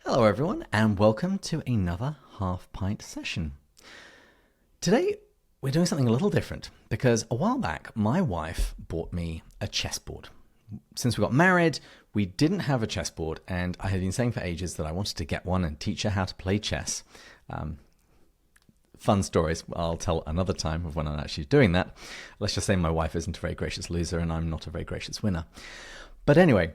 Hello everyone and welcome to another Half Pint session. Today we're doing something a little different because a while back my wife bought me a chessboard. Since we got married we didn't have a chessboard and I had been saying for ages that I wanted to get one and teach her how to play chess. Fun stories I'll tell another time of when I'm actually doing that. Let's just say my wife isn't a very gracious loser and I'm not a very gracious winner. But anyway,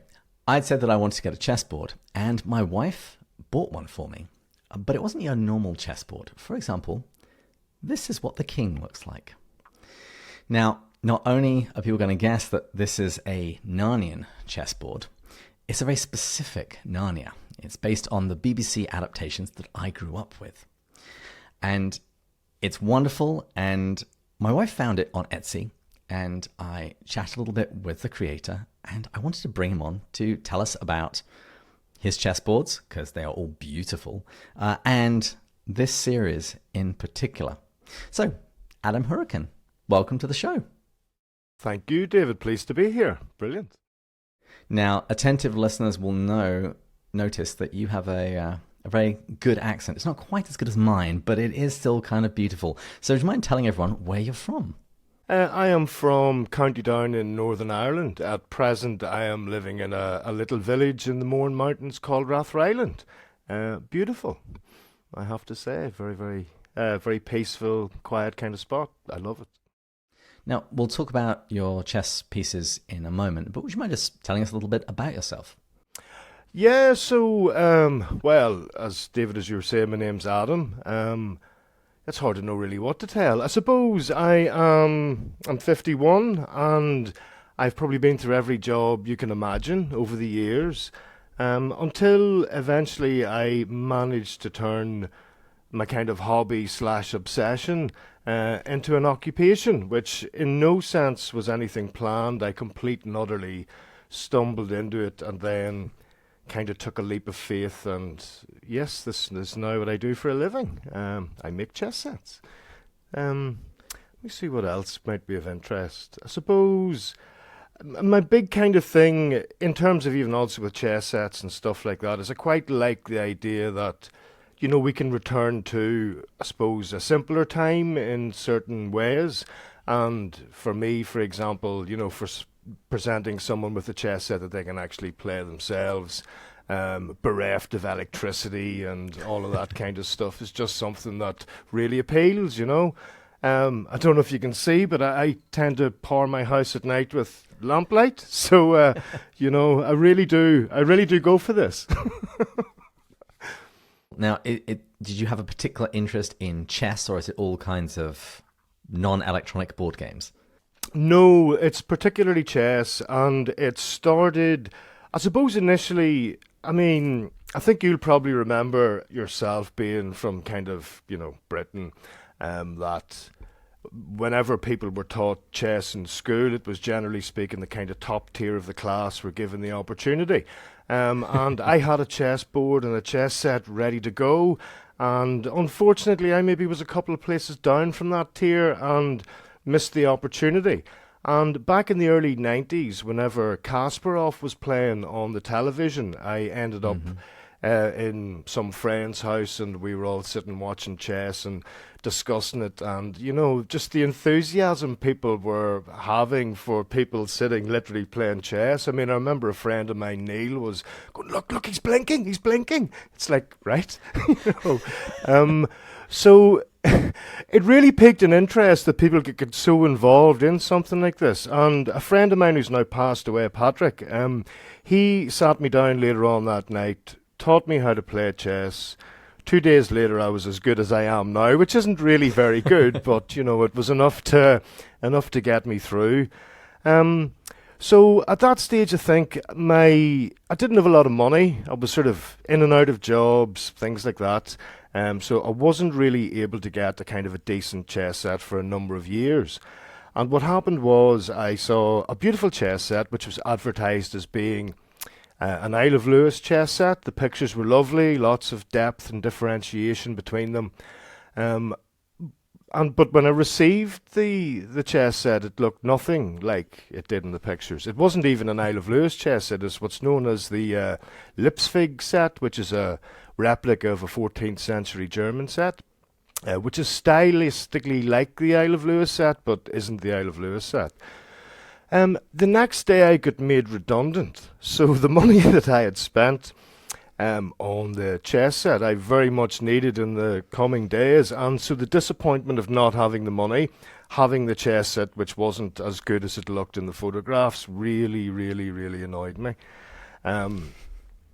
I'd said that I wanted to get a chessboard and my wife bought one for me, but it wasn't your normal chessboard. For example, this is what the king looks like. Now, not only are people going to guess that this is a Narnian chessboard, it's a very specific Narnia. It's based on the BBC adaptations that I grew up with. And it's wonderful, and my wife found it on Etsy, and I chatted a little bit with the creator, and I wanted to bring him on to tell us about his chessboards, because they are all beautiful, and this series in particular. So, Adam Hourican, welcome to the show. Thank you, David. Pleased to be here. Brilliant. Now, attentive listeners will notice that you have a very good accent. It's not quite as good as mine, but it is still kind of beautiful. So, do you mind telling everyone where you're from? I am from County Down in Northern Ireland. At present, I am living in a little village in the Mourne Mountains called Rathryland. Beautiful, I have to say. Very peaceful, quiet kind of spot. I love it. Now, we'll talk about your chess pieces in a moment, but would you mind just telling us a little bit about yourself? Yeah, so, well, as David, as you were saying, my name's Adam. It's hard to know really what to tell. I suppose I'm 51 and I've probably been through every job you can imagine over the years, until eventually I managed to turn my kind of hobby/obsession into an occupation, which in no sense was anything planned. I completely and utterly stumbled into it and then kind of took a leap of faith, and yes, this is now what I do for a living. I make chess sets. Let me see what else might be of interest. I suppose my big kind of thing in terms of even also with chess sets and stuff like that is I quite like the idea that, you know, we can return to, I suppose, a simpler time in certain ways. And for me, for example, you know, for presenting someone with a chess set that they can actually play themselves, bereft of electricity and all of that kind of stuff is just something that really appeals, you know. I don't know if you can see, but I tend to power my house at night with lamplight. So, you know, I really do go for this. Now, did you have a particular interest in chess, or is it all kinds of non-electronic board games? No, it's particularly chess, and it started, I suppose initially, I mean, I think you'll probably remember yourself being from kind of, you know, Britain, that whenever people were taught chess in school, it was generally speaking the kind of top tier of the class were given the opportunity. And I had a chessboard and a chess set ready to go, and unfortunately I maybe was a couple of places down from that tier and missed the opportunity. And back in the early 90s, whenever Kasparov was playing on the television, I ended up in some friend's house and we were all sitting watching chess and discussing it, and you know, just the enthusiasm people were having for people sitting literally playing chess. I mean, I remember a friend of mine, Neil, was going, look, he's blinking. It's like, right? You know? So it really piqued an interest that people could get so involved in something like this. And a friend of mine who's now passed away, Patrick, he sat me down later on that night, taught me how to play chess. 2 days later, I was as good as I am now, which isn't really very good, but you know, it was enough to get me through. So at that stage, I think I didn't have a lot of money. I was sort of in and out of jobs, things like that. So I wasn't really able to get a kind of a decent chess set for a number of years. And what happened was I saw a beautiful chess set which was advertised as being an Isle of Lewis chess set. The pictures were lovely, lots of depth and differentiation between them. But when I received the chess set, it looked nothing like it did in the pictures. It wasn't even an Isle of Lewis chess set. It's what's known as the Lipsvig set, which is a replica of a 14th century German set, which is stylistically like the Isle of Lewis set, but isn't the Isle of Lewis set. The next day I got made redundant, so the money that I had spent on the chess set I very much needed in the coming days, and so the disappointment of not having the money, having the chess set which wasn't as good as it looked in the photographs, really, really, really annoyed me.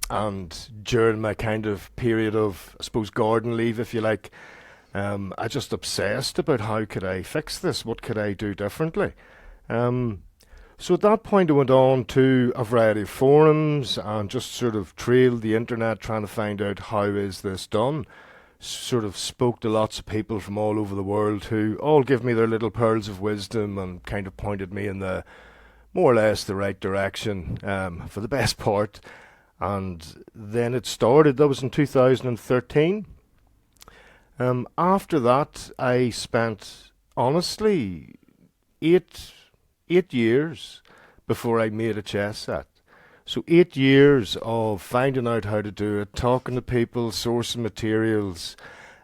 And during my kind of period of, I suppose, garden leave, if you like, I just obsessed about how could I fix this, what could I do differently. So at that point I went on to a variety of forums and just sort of trailed the internet trying to find out how is this done. Sort of spoke to lots of people from all over the world who all give me their little pearls of wisdom and kind of pointed me in the more or less the right direction for the best part. And then it started. That was in 2013. After that I spent, honestly, eight years before I made a chess set. So 8 years of finding out how to do it, talking to people, sourcing materials.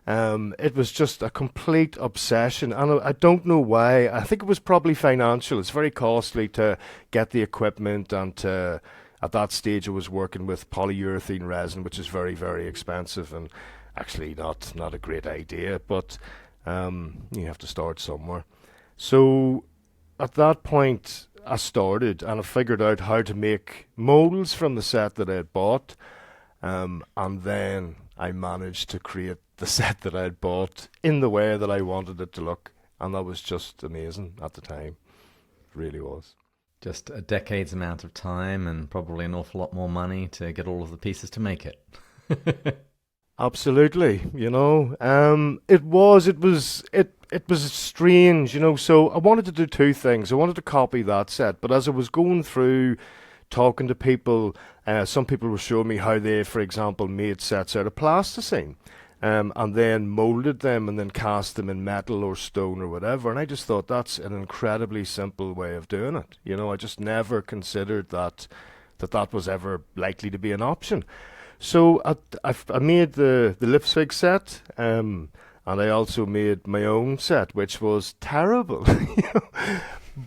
It was just a complete obsession, and I don't know why. I think it was probably financial. It's very costly to get the equipment, and at that stage I was working with polyurethane resin, which is very, very expensive and actually not a great idea, but you have to start somewhere. So at that point I started and I figured out how to make molds from the set that I had bought, and then I managed to create the set that I had bought in the way that I wanted it to look, and that was just amazing at the time. It really was. Just a decade's amount of time and probably an awful lot more money to get all of the pieces to make it. Absolutely, it was strange, so I wanted to do two things. I wanted to copy that set, but as I was going through talking to people, some people were showing me how they, for example, made sets out of plasticine, and then molded them and then cast them in metal or stone or whatever, and I just thought that's an incredibly simple way of doing it. I just never considered that was ever likely to be an option. So I made the Lipsvig set, and I also made my own set, which was terrible.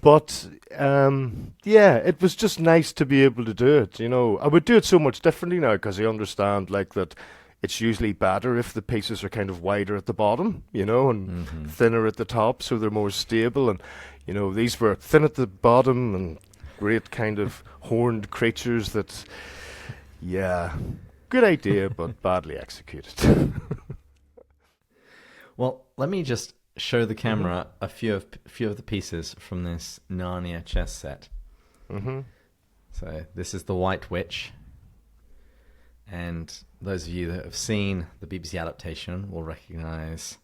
But it was just nice to be able to do it. I would do it so much differently now because I understand that it's usually better if the pieces are kind of wider at the bottom, and thinner at the top, so they're more stable. And these were thin at the bottom and great kind of horned creatures that, good idea, but badly executed. Well, let me just show the camera a few of the pieces from this Narnia chess set. So this is the White Witch, and those of you that have seen the BBC adaptation will recognise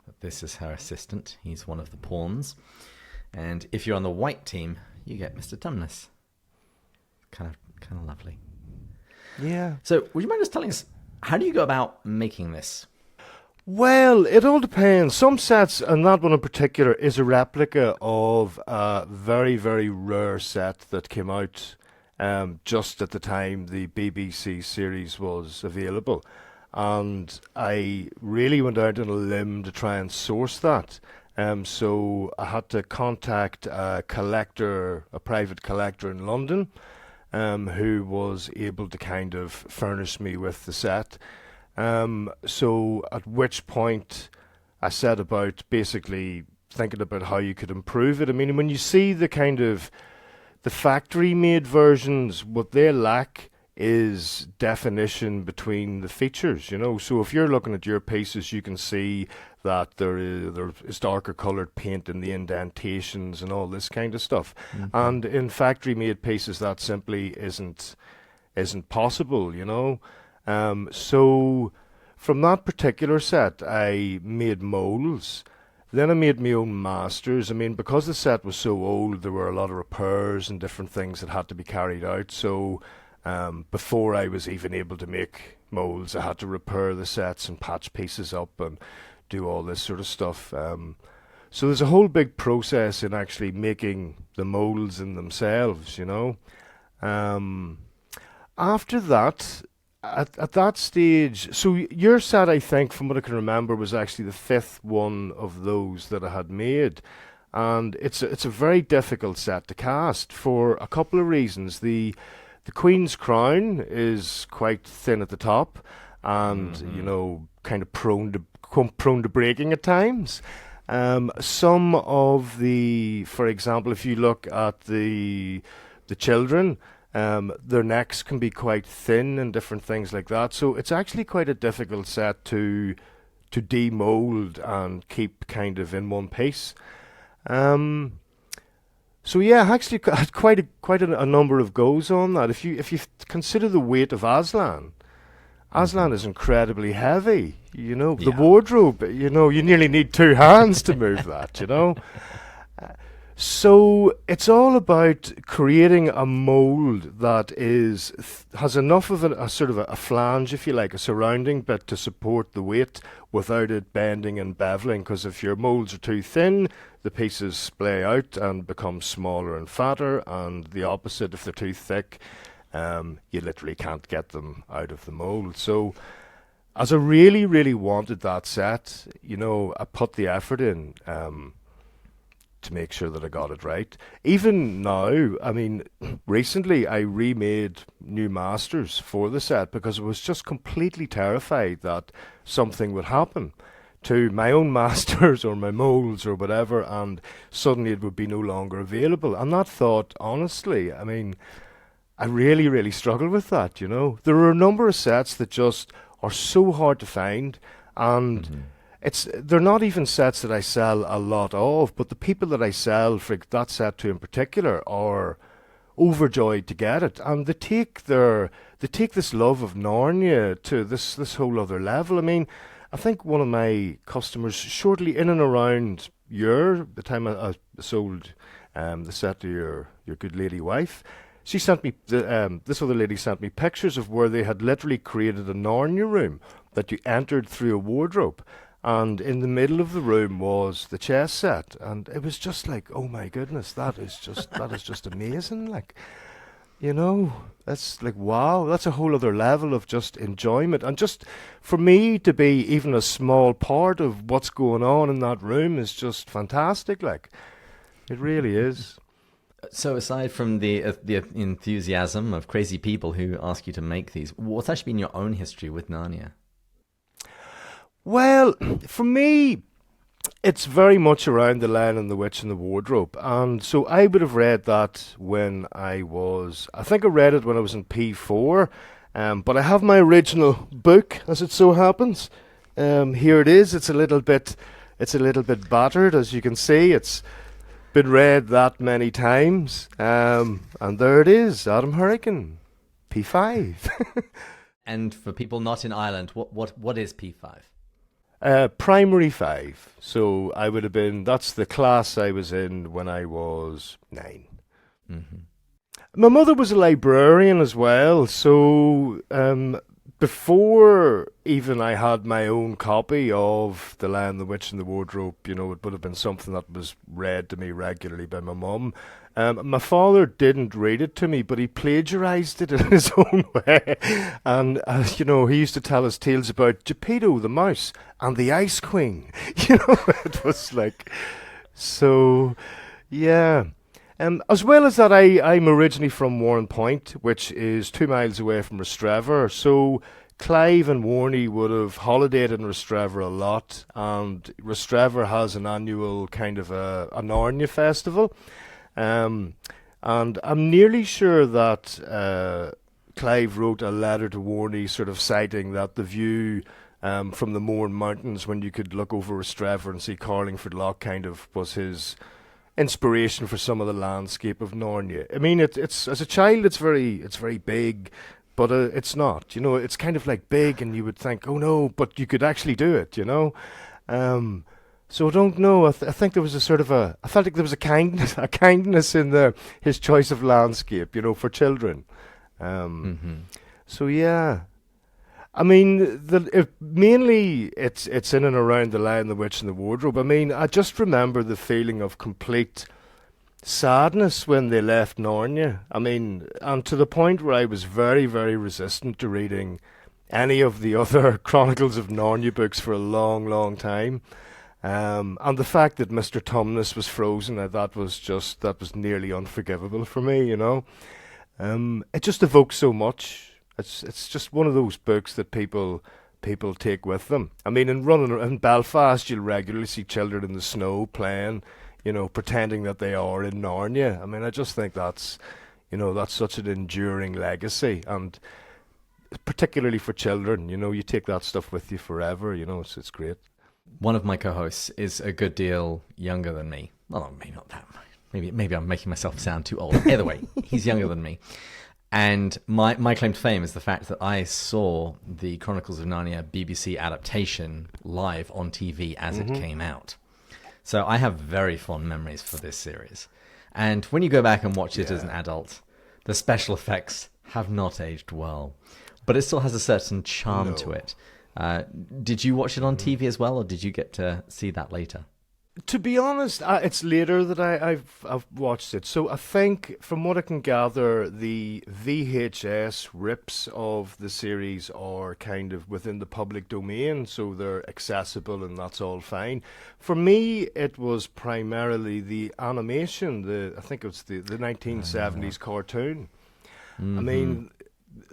that this is her assistant. He's one of the pawns, and if you're on the white team, you get Mr. Tumnus. Kind of lovely. Yeah. So, would you mind just telling us, how do you go about making this? Well, it all depends. Some sets, and that one in particular, is a replica of a very, very rare set that came out just at the time the BBC series was available. And I really went out on a limb to try and source that. So I had to contact a private collector in London, who was able to kind of furnish me with the set. So at which point I set about basically thinking about how you could improve it. I mean, when you see the kind of the factory-made versions, what they lack is definition between the features, So if you're looking at your pieces, you can see that there is darker coloured paint in the indentations and all this kind of stuff. And in factory-made pieces, that simply isn't possible, So from that particular set, I made molds. Then I made my own masters. I mean, because the set was so old, there were a lot of repairs and different things that had to be carried out. So before I was even able to make molds, I had to repair the sets and patch pieces up and do all this sort of stuff. So there's a whole big process in actually making the molds in themselves, After that, at that stage, so your set, I think, from what I can remember, was actually the fifth one of those that I had made. And it's a very difficult set to cast for a couple of reasons. The Queen's crown is quite thin at the top and, kind of prone to breaking at times. Some of for example, if you look at the children, their necks can be quite thin and different things like that. So it's actually quite a difficult set to demold and keep kind of in one piece. So yeah, I actually had quite a number of goes on that. If you consider the weight of Aslan is incredibly heavy. The wardrobe, you nearly need two hands to move that, So it's all about creating a mold that has enough of a sort of a flange, if you like, a surrounding bit to support the weight without it bending and beveling. Because if your molds are too thin, the pieces splay out and become smaller and fatter. And the opposite, if they're too thick, you literally can't get them out of the mold. So as I really, really wanted that set, I put the effort in to make sure that I got it right. Even now, I mean, recently I remade new masters for the set because I was just completely terrified that something would happen to my own masters or my molds or whatever, and suddenly it would be no longer available. And that thought, honestly, I mean, I really, really struggle with that, There are a number of sets that just are so hard to find, and they're not even sets that I sell a lot of, but the people that I sell for that set to in particular are overjoyed to get it, and they take this love of Narnia to this whole other level. I mean, I think one of my customers shortly in and around the time I sold the set to your good lady wife, she sent me this other lady sent me pictures of where they had literally created a Narnia room that you entered through a wardrobe. And in the middle of the room was the chess set, and it was just like, oh my goodness, that is just amazing. Like, that's like, wow, that's a whole other level of just enjoyment. And just for me to be even a small part of what's going on in that room is just fantastic. Like, it really is. So aside from the enthusiasm of crazy people who ask you to make these, what's actually been your own history with Narnia? Well, for me, it's very much around The Lion and the Witch and the Wardrobe. And so I would have read that when I think I read it when I was in P4. But I have my original book, as it so happens. Here it is. It's a little bit battered, as you can see. It's been read that many times. And there it is, Adam Hourican, P5. And for people not in Ireland, what is P5? Primary 5. So I would have been, that's the class I was in when I was 9. Mm-hmm. My mother was a librarian as well, so before even I had my own copy of The Lion, the Witch and the Wardrobe, it would have been something that was read to me regularly by my mum. My father didn't read it to me, but he plagiarized it in his own way. And, he used to tell us tales about Geppetto the mouse and the Ice Queen. It was like, so, yeah. As well as that, I'm originally from Mourne Point, which is 2 miles away from Rostrevor. So Clive and Warney would have holidayed in Rostrevor a lot. And Rostrevor has an annual kind of a Narnia festival. And I'm nearly sure that Clive wrote a letter to Warney sort of citing that the view from the Mourne Mountains when you could look over Rostrevor and see Carlingford Lough kind of was his inspiration for some of the landscape of Narnia. I mean, it's as a child it's very big, but it's not. It's kind of like big and you would think, oh no, but you could actually do it, So I don't know. I think there was I felt like there was a kindness in his choice of landscape, for children. So yeah, I mean, mainly it's in and around the Lion, the Witch, and the Wardrobe. I mean, I just remember the feeling of complete sadness when they left Narnia. I mean, and to the point where I was very, very resistant to reading any of the other Chronicles of Narnia books for a long, long time. And the fact that Mr. Tumnus was frozen, that was nearly unforgivable for me, you know. It just evokes so much. It's just one of those books that people take with them. I mean, in Belfast, you'll regularly see children in the snow playing, you know, pretending that they are in Narnia. I mean, I just think that's such an enduring legacy, and particularly for children, you know, you take that stuff with you forever. You know, it's great. One of my co-hosts is a good deal younger than me. Well, maybe not that much. Maybe I'm making myself sound too old. Either way, he's younger than me. And my claim to fame is the fact that I saw the Chronicles of Narnia BBC adaptation live on TV as it came out. So I have very fond memories for this series. And when you go back and watch it as an adult, the special effects have not aged well. But it still has a certain charm to it. Did you watch it on TV as well, or did you get to see that later? To be honest, it's later that I've watched it. So I think, from what I can gather, the VHS rips of the series are kind of within the public domain, so they're accessible and that's all fine. For me, it was primarily the animation. I think it was the 1970s cartoon. I mean,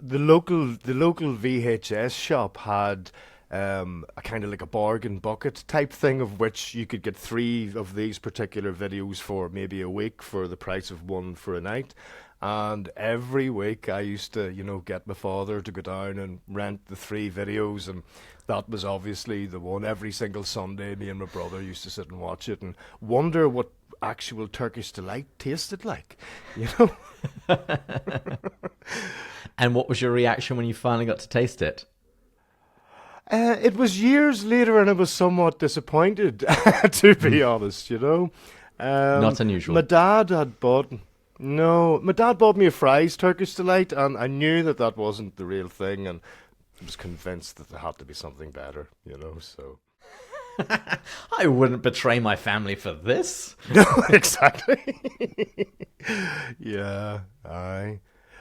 the local VHS shop had a kind of like a bargain bucket type thing, of which you could get 3 of these particular videos for maybe a week for the price of 1 for a night. And every week I used to, you know, get my father to go down and rent the 3 videos, and that was obviously the one. Every single Sunday, me and my brother used to sit and watch it and wonder what actual Turkish delight tasted like, you know. And what was your reaction when you finally got to taste it? It was years later, and I was somewhat disappointed, to be honest, you know. Not unusual. My dad bought me a Fry's Turkish Delight, and I knew that wasn't the real thing, and I was convinced that there had to be something better, you know, so. I wouldn't betray my family for this. No, exactly. Yeah, aye.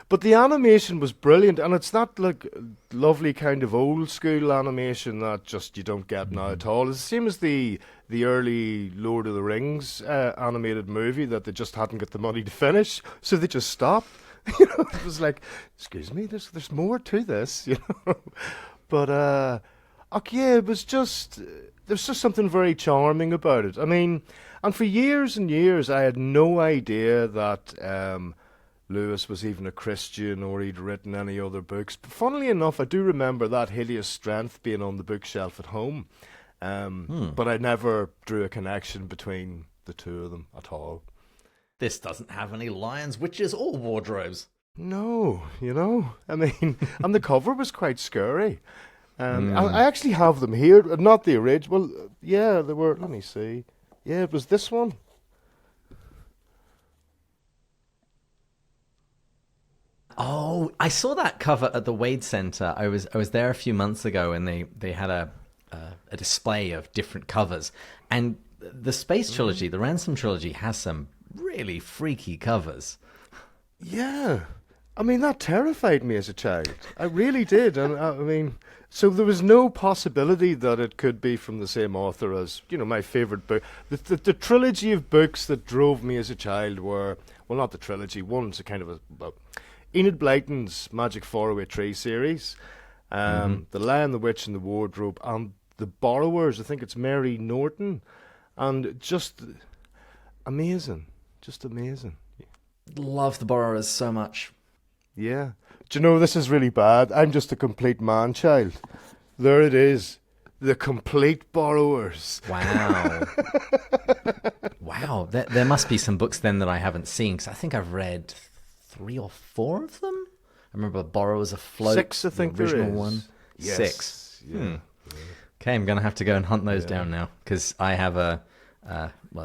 But the animation was brilliant, and it's not like lovely kind of old school animation that just you don't get now at all. It's the same as the early Lord of the Rings animated movie that they just hadn't got the money to finish, so they just stopped. You know, it was like, excuse me, there's more to this, you know. But okay, it was just there's just something very charming about it. I mean, and for years and years, I had no idea that Lewis was even a Christian or he'd written any other books. But funnily enough, I do remember that Hideous Strength being on the bookshelf at home. But I never drew a connection between the two of them at all. This doesn't have any lions, witches, or wardrobes. No, you know, I mean, and the cover was quite scary. I actually have them here, not the original. Well, yeah, they were, let me see. Yeah, it was this one. Oh, I saw that cover at the Wade Center. I was there a few months ago, and they had a display of different covers. And the Space Trilogy, the Ransom Trilogy, has some really freaky covers. Yeah. I mean, that terrified me as a child. I really did. And I mean, so there was no possibility that it could be from the same author as, you know, my favorite book. The trilogy of books that drove me as a child were, well, not the trilogy. One's a kind of Enid Blyton's Magic Faraway Tree series, The Lion, the Witch, and the Wardrobe, and The Borrowers. I think it's Mary Norton, and just amazing, just amazing. Love The Borrowers so much. Yeah. Do you know, this is really bad. I'm just a complete man-child. There it is. The Complete Borrowers. Wow. Wow. There must be some books then that I haven't seen, because I think I've read 3 or 4 of them. I remember Borrowers Afloat. 6, I think, the original there is. one. Yes. 6. Yeah. Yeah. Okay, I'm going to have to go and hunt those down now, because I have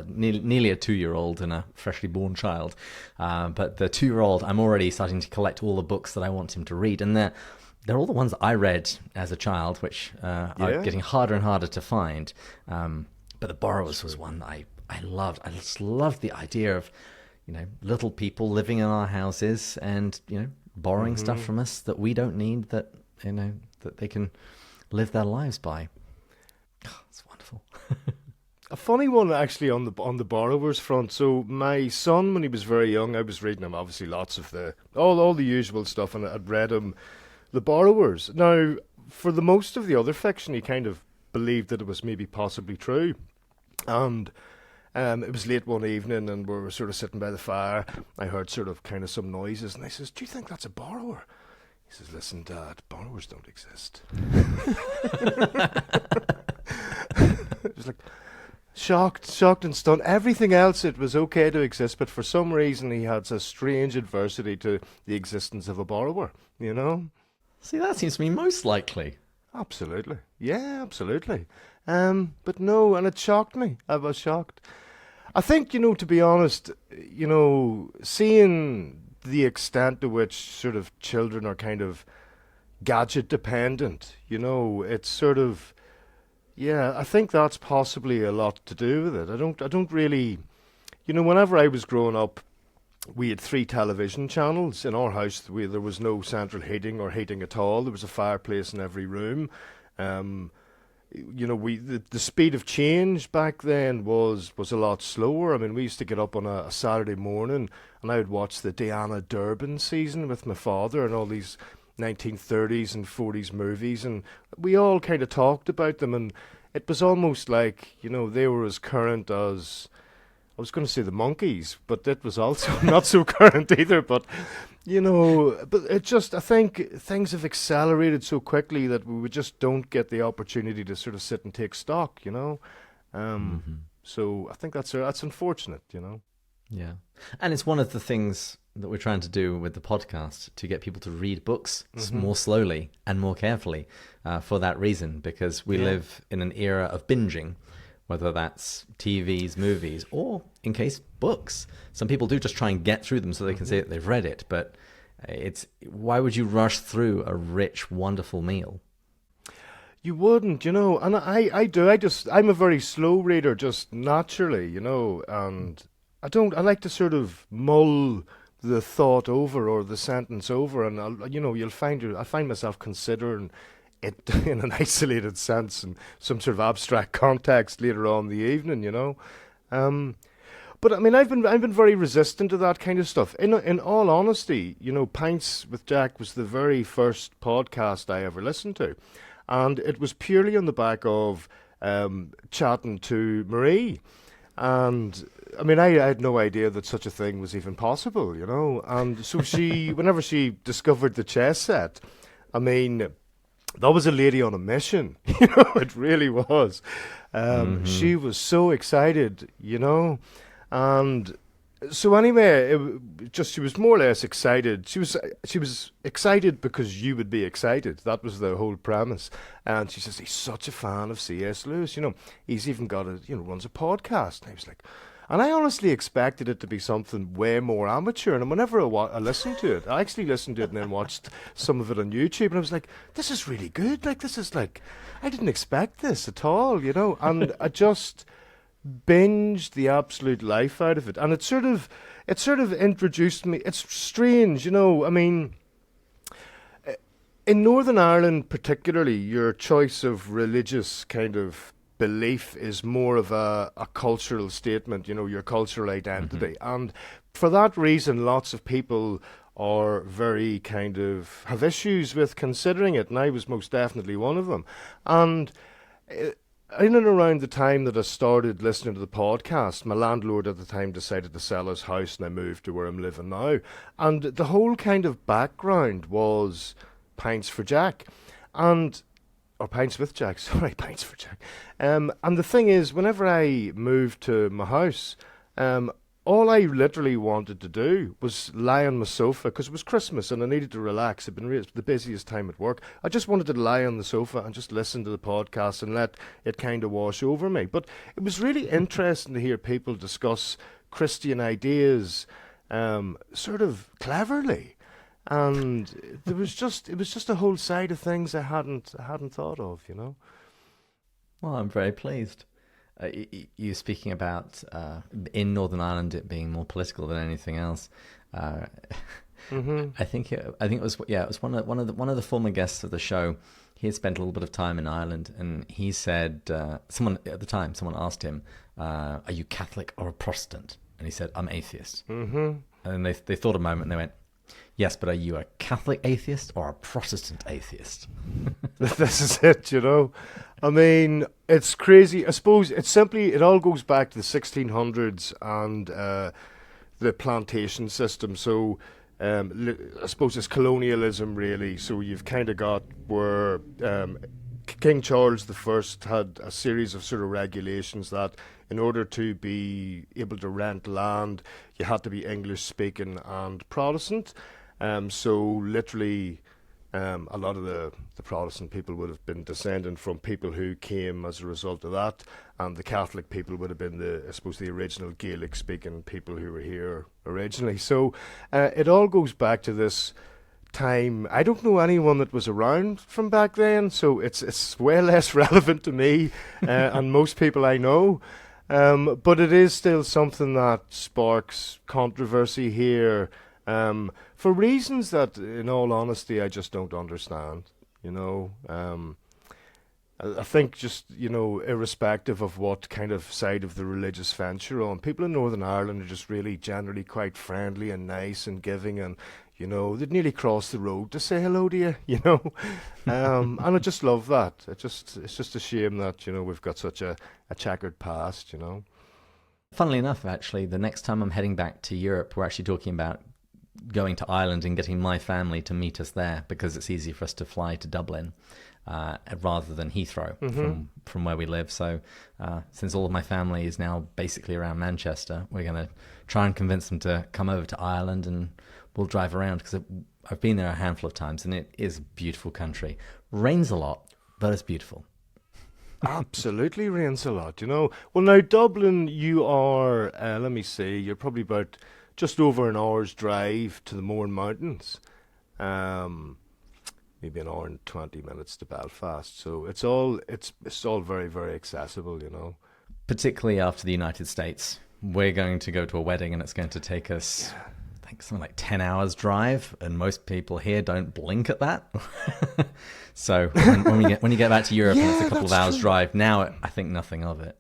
nearly a 2-year-old and a freshly born child. But the 2-year-old, I'm already starting to collect all the books that I want him to read. And they're all the ones I read as a child, which are getting harder and harder to find. But The Borrowers was one that I loved. I just loved the idea of, little people living in our houses and, borrowing stuff from us that we don't need, that, that they can live their lives by. Oh, it's wonderful. A funny one, actually, on the Borrowers front. So my son, when he was very young, I was reading him obviously lots of all the usual stuff, and I'd read him The Borrowers. Now, for the most of the other fiction, he kind of believed that it was maybe possibly true, and it was late one evening, and we were sort of sitting by the fire. I heard sort of kind of some noises, and I says, "Do you think that's a borrower?" He says, "Listen, Dad, borrowers don't exist." It was like. Shocked and stunned. Everything else, it was okay to exist, but for some reason he had a strange adversity to the existence of a borrower, See, that seems to me most likely. Absolutely. Yeah, absolutely. But no, and it shocked me. I was shocked. I think, to be honest, seeing the extent to which sort of children are kind of gadget dependent, it's sort of... Yeah, I think that's possibly a lot to do with it. I don't really, whenever I was growing up, we had 3 television channels in our house. There was no central heating or heating at all. There was a fireplace in every room. The speed of change back then was a lot slower. I mean, we used to get up on a Saturday morning, and I would watch the Diana Durbin season with my father and all these 1930s and 40s movies, and we all kind of talked about them, and it was almost like, they were as current as, I was going to say the Monkees, but that was also not so current either, but but it just, I think things have accelerated so quickly that we just don't get the opportunity to sort of sit and take stock, so I think that's unfortunate, Yeah. And it's one of the things that we're trying to do with the podcast, to get people to read books more slowly and more carefully, for that reason, because we live in an era of binging, whether that's TVs, movies, or, in case, books. Some people do just try and get through them so they can say that they've read it, but why would you rush through a rich, wonderful meal? You wouldn't, and I do. I'm a very slow reader, just naturally, and I like to sort of mull the thought over or the sentence over, and I find myself considering it in an isolated sense and some sort of abstract context later on in the evening, But I mean, I've been very resistant to that kind of stuff. In all honesty, Pints with Jack was the very first podcast I ever listened to, and it was purely on the back of chatting to Marie. And I mean, I had no idea that such a thing was even possible, And so whenever she discovered the chess set, I mean, that was a lady on a mission, it really was. She was so excited, And so anyway, she was more or less excited. She was excited because you would be excited. That was the whole premise. And she says he's such a fan of C.S. Lewis. He's even got runs a podcast. And I was like, and I honestly expected it to be something way more amateur. And whenever I listened to it, I actually listened to it and then watched some of it on YouTube. And I was like, this is really good. Like, this is like, I didn't expect this at all, And I just binged the absolute life out of it, and it sort of introduced me. It's strange, I mean, in Northern Ireland particularly, your choice of religious kind of belief is more of a cultural statement, your cultural identity, and for that reason lots of people are very kind of have issues with considering it, and I was most definitely one of them. And in and around the time that I started listening to the podcast, my landlord at the time decided to sell his house, and I moved to where I'm living now. And the whole kind of background was Pints for Jack, or Pints with Jack, sorry, Pints for Jack. And the thing is, whenever I moved to my house, all I literally wanted to do was lie on my sofa, because it was Christmas and I needed to relax. It'd been the busiest time at work. I just wanted to lie on the sofa and just listen to the podcast and let it kind of wash over me. But it was really interesting to hear people discuss Christian ideas sort of cleverly. and it was just a whole side of things I hadn't thought of, you know. Well, I'm very pleased. You speaking about in Northern Ireland it being more political than anything else. Uh, I think it was it was one of the former guests of the show. He had spent a little bit of time in Ireland, and he said someone asked him, "Are you Catholic or a Protestant?" And he said, "I'm atheist." And then they thought a moment, and they went, "Yes, but are you a Catholic atheist or a Protestant atheist?" This is it, you know. I mean, it's crazy. I suppose it all goes back to the 1600s and the plantation system. So I suppose it's colonialism, really. So you've kind of got where King Charles the First had a series of sort of regulations that in order to be able to rent land, you had to be English speaking and Protestant. So literally, a lot of the Protestant people would have been descending from people who came as a result of that, and the Catholic people would have been the original Gaelic-speaking people who were here originally. So it all goes back to this time. I don't know anyone that was around from back then, so it's way less relevant to me and most people I know. But it is still something that sparks controversy here. For reasons that, in all honesty, I just don't understand, you know. I think just, you know, irrespective of what kind of side of the religious fence you're on, people in Northern Ireland are just really generally quite friendly and nice and giving, and, you know, they'd nearly cross the road to say hello to you, you know. And I just love that. It's just a shame that, you know, we've got such a checkered past, you know. Funnily enough, actually, the next time I'm heading back to Europe, we're actually talking about going to Ireland and getting my family to meet us there, because it's easy for us to fly to Dublin rather than Heathrow from where we live. So since all of my family is now basically around Manchester, we're going to try and convince them to come over to Ireland, and we'll drive around, because I've been there a handful of times and it is a beautiful country. Rains a lot, but it's beautiful. Absolutely rains a lot, you know. Well, now, Dublin, you are, let me see, you're probably about just over an hour's drive to the Mourne Mountains. Maybe an hour and 20 minutes to Belfast. So it's all very, very accessible, you know. Particularly after the United States. We're going to go to a wedding, and it's going to take us, I think, something like 10 hours drive, and most people here don't blink at that. So when you get back to Europe and it's a couple of hours drive, now I think nothing of it.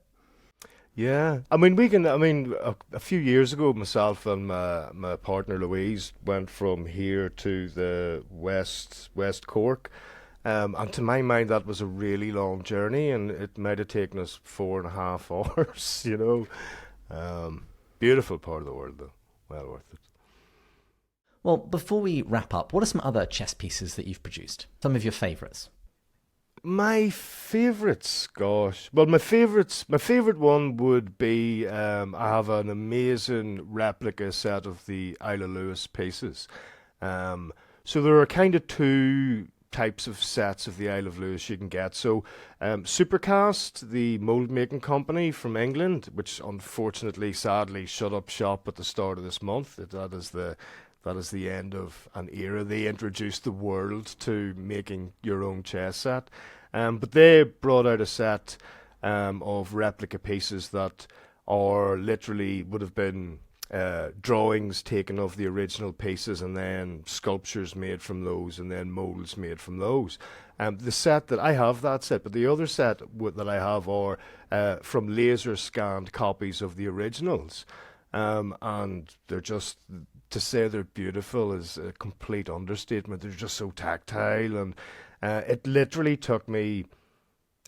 Yeah, I mean, a few years ago, myself and my partner Louise went from here to the West Cork, and to my mind that was a really long journey, and it might have taken us 4.5 hours, you know. Beautiful part of the world, though. Well worth it. Well, before we wrap up, what are some other chess pieces that you've produced? Some of your favourites? My favourites, gosh. Well, my favourite one would be I have an amazing replica set of the Isle of Lewis pieces. So there are kind of two types of sets of the Isle of Lewis you can get. So Supercast, the mould making company from England, which unfortunately, sadly, shut up shop at the start of this month. That is the end of an era. They introduced the world to making your own chess set. But they brought out a set of replica pieces that are literally would have been drawings taken of the original pieces, and then sculptures made from those, and then molds made from those. The set that I have, that set, but the other set that I have are from laser scanned copies of the originals. And they're just, to say they're beautiful is a complete understatement. They're just so tactile, and it literally took me,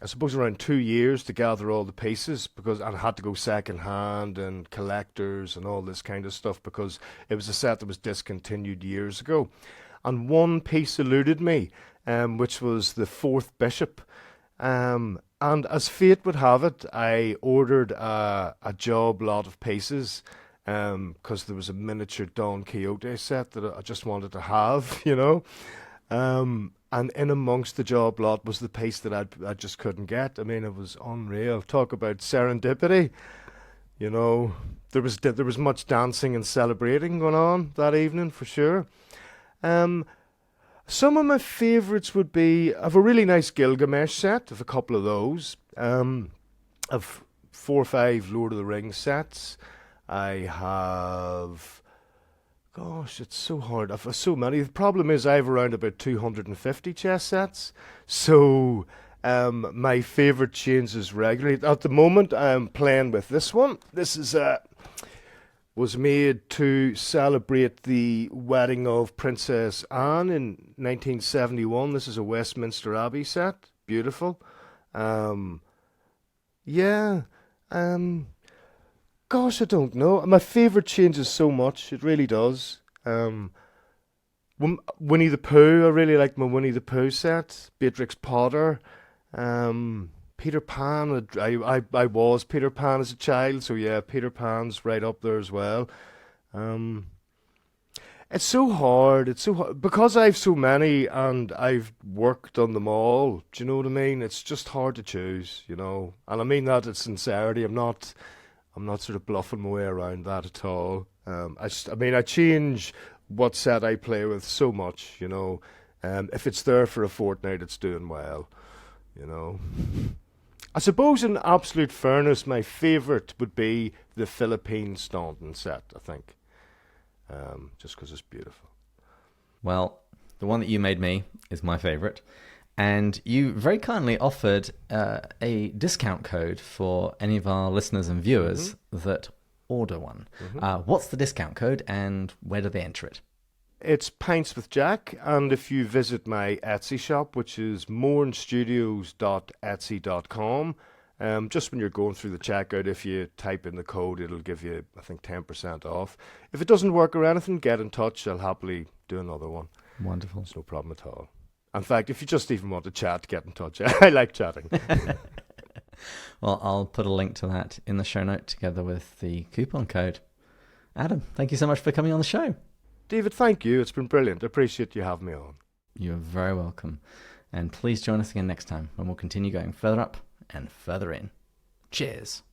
I suppose, around 2 years to gather all the pieces, because I had to go second hand and collectors and all this kind of stuff, because it was a set that was discontinued years ago. And one piece eluded me, which was the fourth bishop. And as fate would have it, I ordered a job lot of pieces, because there was a miniature Don Quixote set that I just wanted to have, you know. And in amongst the job lot was the piece that I just couldn't get. I mean, it was unreal. Talk about serendipity. You know, there was much dancing and celebrating going on that evening, for sure. Some of my favourites would be, I have a really nice Gilgamesh set, I have a couple of those. I've 4 or 5 Lord of the Rings sets. I have, gosh, it's so hard. I've so many. The problem is I have around about 250 chess sets. So my favourite changes regularly. At the moment, I'm playing with this one. This is was made to celebrate the wedding of Princess Anne in 1971. This is a Westminster Abbey set. Beautiful. Yeah. Gosh, I don't know. My favourite changes so much. It really does. Winnie the Pooh. I really like my Winnie the Pooh set. Beatrix Potter. Peter Pan. I was Peter Pan as a child, so yeah, Peter Pan's right up there as well. It's so hard. It's so hard because I've so many and I've worked on them all. Do you know what I mean? It's just hard to choose, you know. And I mean that in sincerity. I'm not sort of bluffing my way around that at all. I change what set I play with so much, you know. If it's there for a fortnight, it's doing well, you know. I suppose in absolute fairness, my favourite would be the Philippine Staunton set, I think. Just because it's beautiful. Well, the one that you made me is my favourite. And you very kindly offered a discount code for any of our listeners and viewers that order one. What's the discount code and where do they enter it? It's Pints with Jack, and if you visit my Etsy shop, which is mournestudios.etsy.com, just when you're going through the checkout, if you type in the code, it'll give you, I think, 10% off. If it doesn't work or anything, get in touch. I'll happily do another one. Wonderful. It's no problem at all. In fact, if you just even want to chat, get in touch. I like chatting. Well, I'll put a link to that in the show note together with the coupon code. Adam, thank you so much for coming on the show. David, thank you. It's been brilliant. I appreciate you having me on. You're very welcome. And please join us again next time when we'll continue going further up and further in. Cheers.